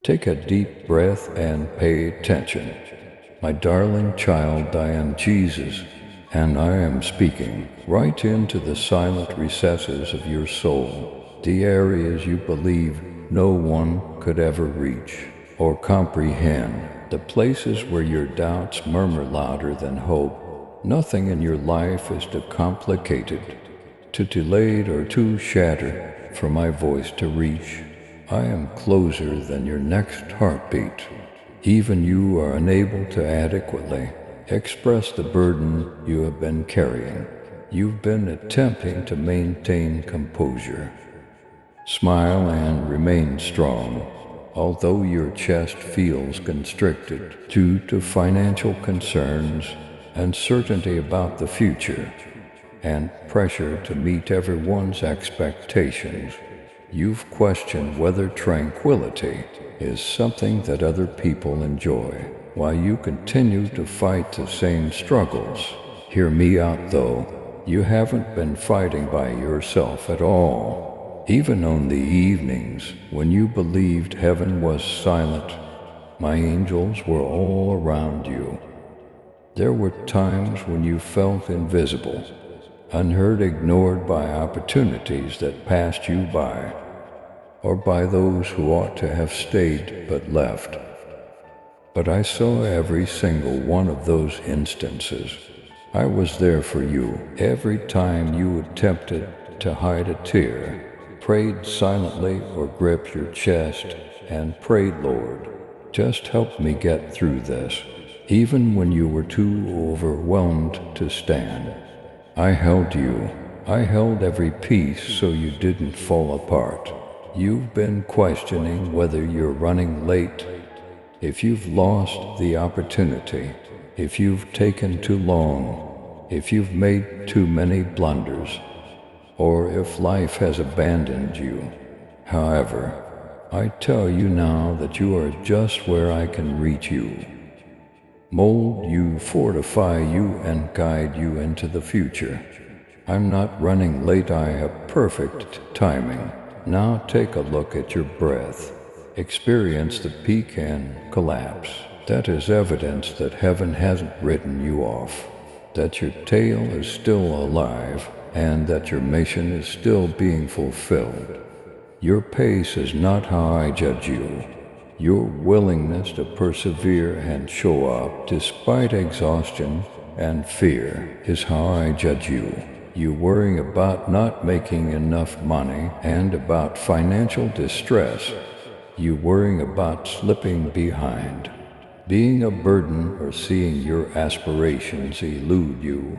Take a deep breath and pay attention. My darling child, I am Jesus, and I am speaking right into the silent recesses of your soul, the areas you believe no one could ever reach or comprehend, the places where your doubts murmur louder than hope. Nothing in your life is too complicated, too delayed, or too shattered for my voice to reach. I am closer than your next heartbeat. Even you are unable to adequately express the burden you have been carrying. You've been attempting to maintain composure. Smile and remain strong, although your chest feels constricted due to financial concerns, uncertainty about the future, and pressure to meet everyone's expectations. You've questioned whether tranquility is something that other people enjoy, while you continue to fight the same struggles. Hear me out though, you haven't been fighting by yourself at all. Even on the evenings when you believed heaven was silent, my angels were all around you. There were times when you felt invisible, unheard, ignored by opportunities that passed you by, or by those who ought to have stayed but left. But I saw every single one of those instances. I was there for you every time you attempted to hide a tear, prayed silently, or gripped your chest and prayed, Lord, just help me get through this. Even when you were too overwhelmed to stand, I held you. I held every piece so you didn't fall apart. You've been questioning whether you're running late, if you've lost the opportunity, if you've taken too long, if you've made too many blunders, or if life has abandoned you. However, I tell you now that you are just where I can reach you, mold you, fortify you, and guide you into the future. I'm not running late, I have perfect timing. Now take a look at your breath. Experience the peak and collapse. That is evidence that heaven hasn't written you off, that your tail is still alive, and that your mission is still being fulfilled. Your pace is not how I judge you. Your willingness to persevere and show up despite exhaustion and fear is how I judge you. You worrying about not making enough money and about financial distress. You worrying about slipping behind, being a burden, or seeing your aspirations elude you.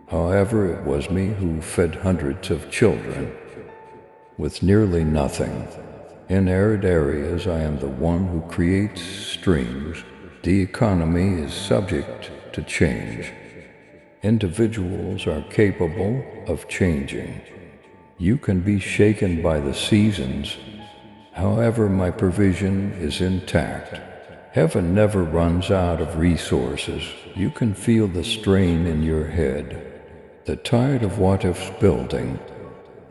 However, it was me who fed hundreds of children with nearly nothing. In arid areas, I am the one who creates streams. The economy is subject to change. Individuals are capable of changing. You can be shaken by the seasons. However, my provision is intact. Heaven never runs out of resources. You can feel the strain in your head, the tide of what ifs building,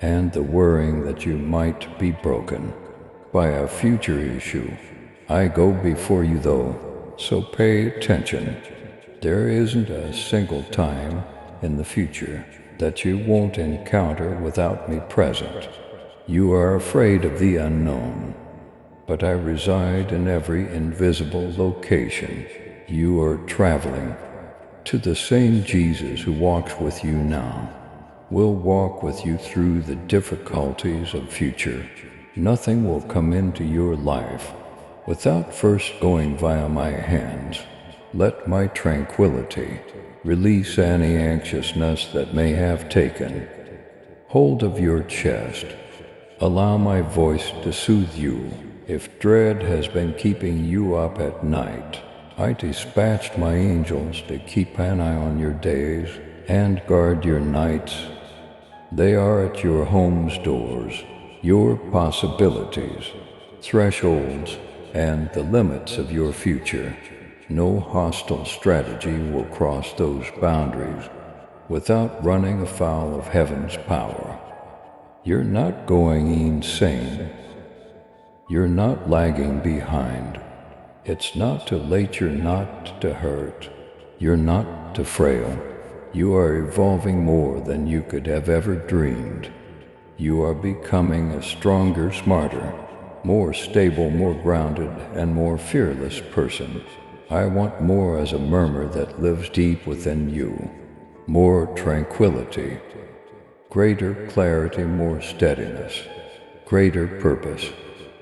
and the worrying that you might be broken by a future issue. I go before you though, so pay attention. There isn't a single time in the future that you won't encounter without me present. You are afraid of the unknown, but I reside in every invisible location. You are traveling to the same Jesus who walks with you now, will walk with you through the difficulties of future. Nothing will come into your life without first going via my hands. Let my tranquility release any anxiousness that may have taken hold of your chest. Allow my voice to soothe you. If dread has been keeping you up at night, I dispatched my angels to keep an eye on your days and guard your nights. They are at your home's doors, your possibilities, thresholds, and the limits of your future. No hostile strategy will cross those boundaries without running afoul of heaven's power. You're not going insane. You're not lagging behind. It's not too late, you're not to hurt. You're not too frail. You are evolving more than you could have ever dreamed. You are becoming a stronger, smarter, more stable, more grounded, and more fearless person. I want more as a murmur that lives deep within you. More tranquility, greater clarity, more steadiness, greater purpose,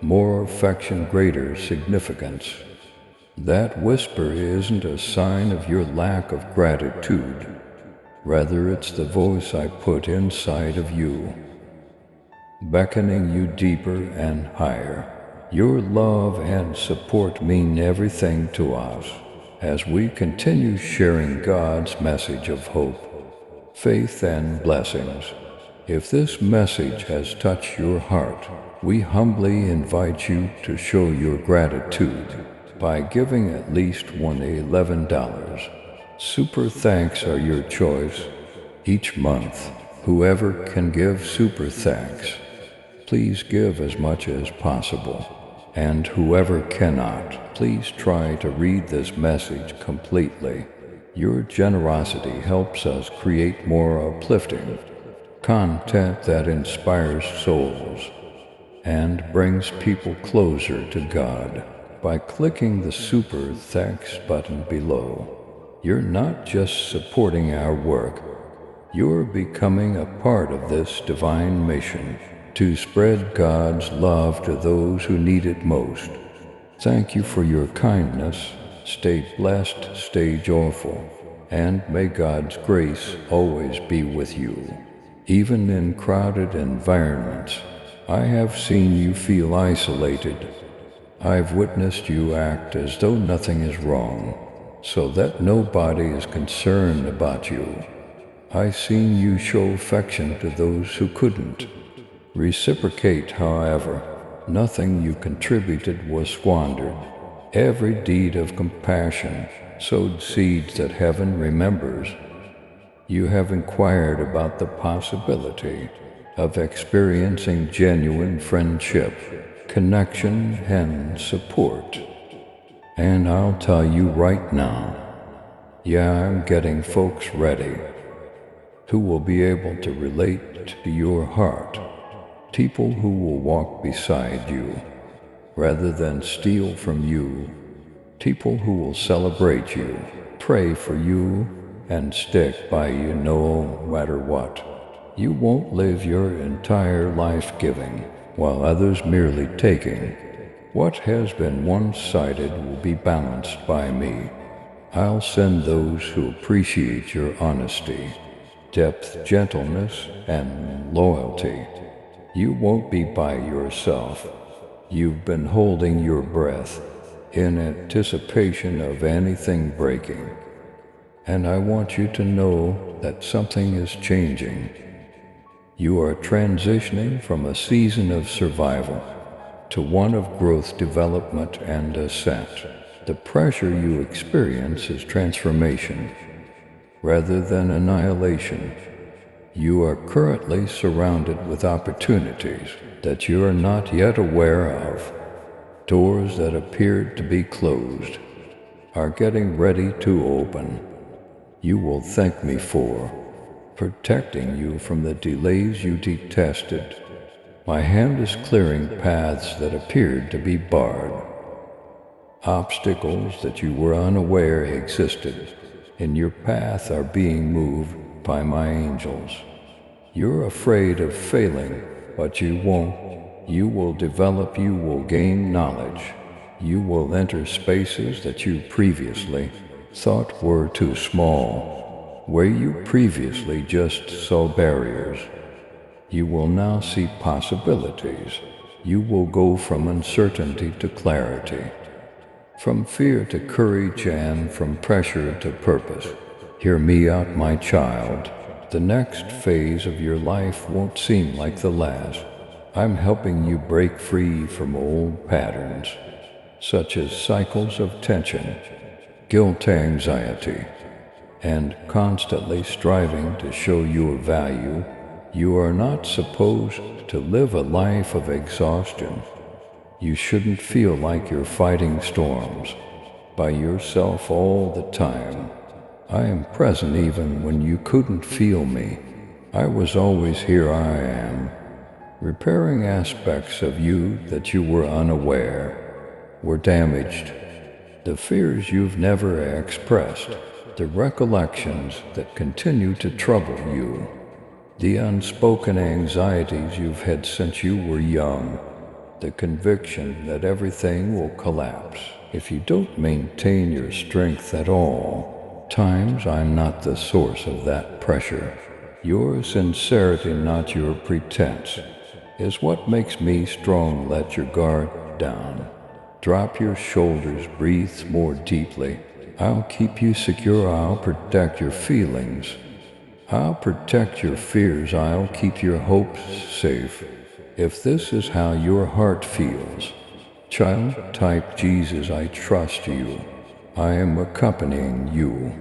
more affection, greater significance. That whisper isn't a sign of your lack of gratitude. Rather, it's the voice I put inside of you, beckoning you deeper and higher. Your love and support mean everything to us as we continue sharing God's message of hope, faith, and blessings. If this message has touched your heart, we humbly invite you to show your gratitude by giving at least $11. Super thanks are your choice. Each month, whoever can give super thanks, please give as much as possible. And whoever cannot, please try to read this message completely. Your generosity helps us create more uplifting content that inspires souls and brings people closer to God. By clicking the Super Thanks button below, you're not just supporting our work, you're becoming a part of this divine mission to spread God's love to those who need it most. Thank you for your kindness. Stay blessed, stay joyful, and may God's grace always be with you. Even in crowded environments, I have seen you feel isolated. I've witnessed you act as though nothing is wrong, so that nobody is concerned about you. I've seen you show affection to those who couldn't reciprocate, however. Nothing you contributed was squandered. Every deed of compassion sowed seeds that heaven remembers. You have inquired about the possibility of experiencing genuine friendship, connection, and support. And I'll tell you right now, yeah, I'm getting folks ready who will be able to relate to your heart. People who will walk beside you rather than steal from you. People who will celebrate you, pray for you, and stick by you no matter what. You won't live your entire life giving, while others merely taking. What has been one-sided will be balanced by me. I'll send those who appreciate your honesty, depth, gentleness, and loyalty. You won't be by yourself. You've been holding your breath in anticipation of anything breaking. And I want you to know that something is changing. You are transitioning from a season of survival to one of growth, development, and ascent. The pressure you experience is transformation rather than annihilation. You are currently surrounded with opportunities that you are not yet aware of. Doors that appeared to be closed are getting ready to open. You will thank me for protecting you from the delays you detested. My hand is clearing paths that appeared to be barred. Obstacles that you were unaware existed in your path are being moved by my angels. You're afraid of failing, but you won't. You will develop, you will gain knowledge. You will enter spaces that you previously thought were too small, where you previously just saw barriers. You will now see possibilities. You will go from uncertainty to clarity, from fear to courage, and from pressure to purpose. Hear me out, my child. The next phase of your life won't seem like the last. I'm helping you break free from old patterns, such as cycles of tension, guilt, anxiety, and constantly striving to show your value. You are not supposed to live a life of exhaustion. You shouldn't feel like you're fighting storms by yourself all the time. I am present even when you couldn't feel me. I was always here. I am repairing aspects of you that you were unaware were damaged. The fears you've never expressed, the recollections that continue to trouble you, the unspoken anxieties you've had since you were young, the conviction that everything will collapse if you don't maintain your strength at all. Times I'm not the source of that pressure. Your sincerity, not your pretense, is what makes me strong. Let your guard down. Drop your shoulders, breathe more deeply. I'll keep you secure, I'll protect your feelings. I'll protect your fears, I'll keep your hopes safe. If this is how your heart feels, child, type Jesus, I trust you. I am accompanying you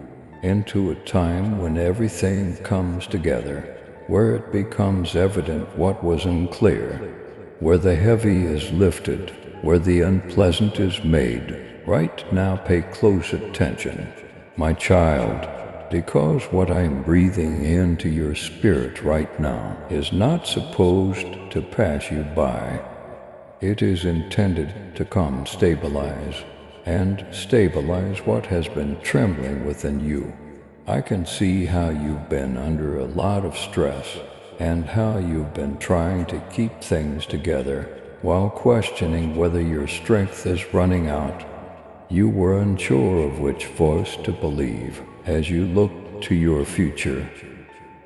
into a time when everything comes together, where it becomes evident what was unclear, where the heavy is lifted, where the unpleasant is made. Right now, pay close attention, my child, because what I am breathing into your spirit right now is not supposed to pass you by. It is intended to come, stabilize what has been trembling within you. I can see how you've been under a lot of stress and how you've been trying to keep things together while questioning whether your strength is running out. You were unsure of which voice to believe as you looked to your future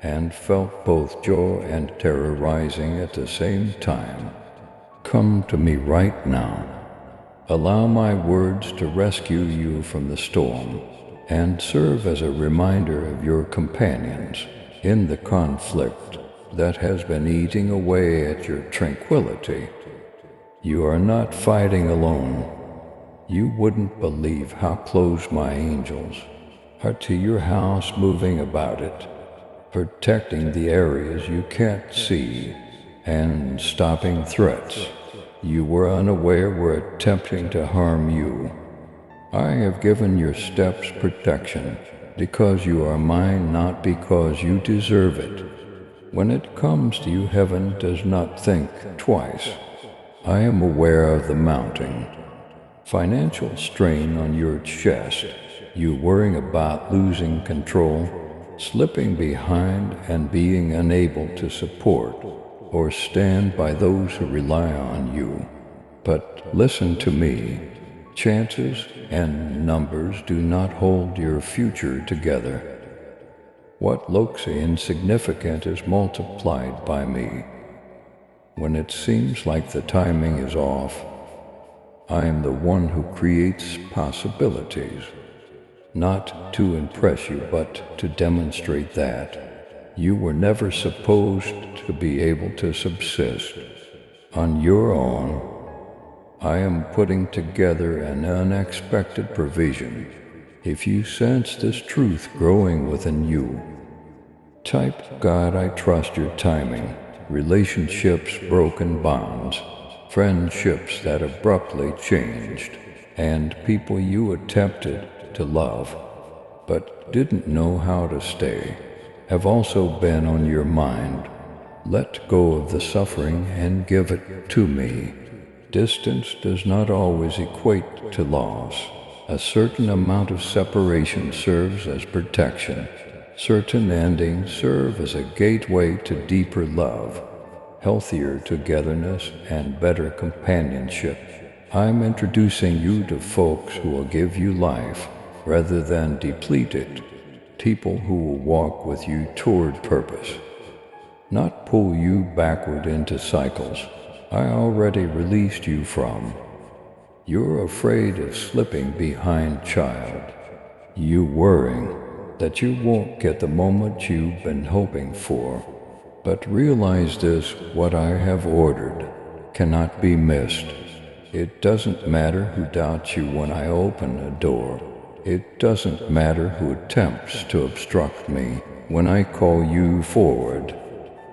and felt both joy and terror rising at the same time. Come to me right now. Allow my words to rescue you from the storm and serve as a reminder of your companions in the conflict that has been eating away at your tranquility. You are not fighting alone. You wouldn't believe how close my angels are to your house, moving about it, protecting the areas you can't see and stopping threats you were unaware were attempting to harm you. I have given your steps protection because you are mine, not because you deserve it. When it comes to you, heaven does not think twice. I am aware of the mounting financial strain on your chest, you worrying about losing control, slipping behind, and being unable to support or stand by those who rely on you. But listen to me. Chances and numbers do not hold your future together. What looks insignificant is multiplied by me. When it seems like the timing is off, I am the one who creates possibilities, not to impress you, but to demonstrate that you were never supposed to be able to subsist on your own. I am putting together an unexpected provision. If you sense this truth growing within you, type God, I trust your timing. Relationships, broken bonds, friendships that abruptly changed, and people you attempted to love but didn't know how to stay have also been on your mind. Let go of the suffering and give it to me. Distance does not always equate to loss. A certain amount of separation serves as protection. Certain endings serve as a gateway to deeper love, healthier togetherness, and better companionship. I'm introducing you to folks who will give you life rather than deplete it. People who will walk with you toward purpose, not pull you backward into cycles I already released you from. You're afraid of slipping behind, child. You worrying that you won't get the moment you've been hoping for. But realize this, what I have ordered cannot be missed. It doesn't matter who doubts you when I open a door. It doesn't matter who attempts to obstruct me when I call you forward.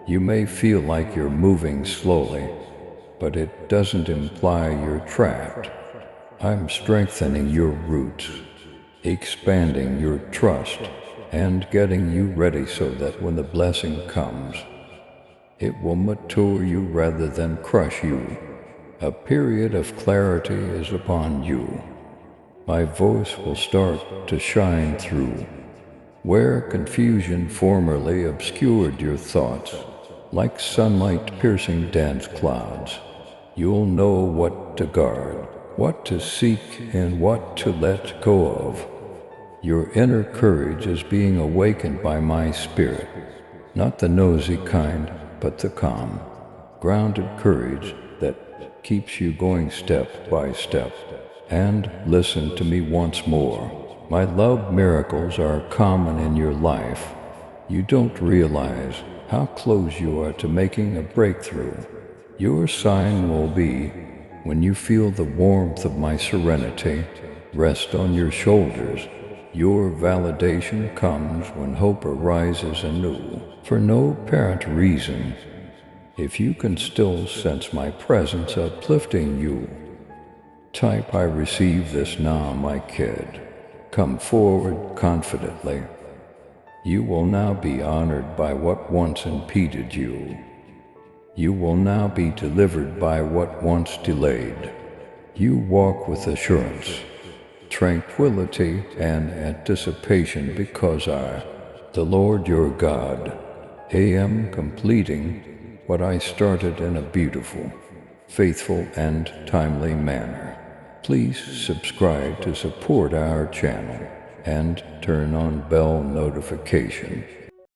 You may feel like you're moving slowly, but it doesn't imply you're trapped. I'm strengthening your roots, expanding your trust, and getting you ready so that when the blessing comes, it will mature you rather than crush you. A period of clarity is upon you. My voice will start to shine through. Where confusion formerly obscured your thoughts, like sunlight piercing dense clouds, you'll know what to guard, what to seek, and what to let go of. Your inner courage is being awakened by my spirit, not the nosy kind, but the calm, grounded courage that keeps you going step by step. And listen to me once more. My love miracles are common in your life. You don't realize how close you are to making a breakthrough. Your sign will be when you feel the warmth of my serenity rest on your shoulders. Your validation comes when hope arises anew, for no apparent reason. If you can still sense my presence uplifting you, type I receive this now, my kid. Come forward confidently. You will now be honored by what once impeded you. You will now be delivered by what once delayed. You walk with assurance, tranquility, and anticipation because I, the Lord your God, am completing what I started in a beautiful, faithful, and timely manner. Please subscribe to support our channel and turn on bell notification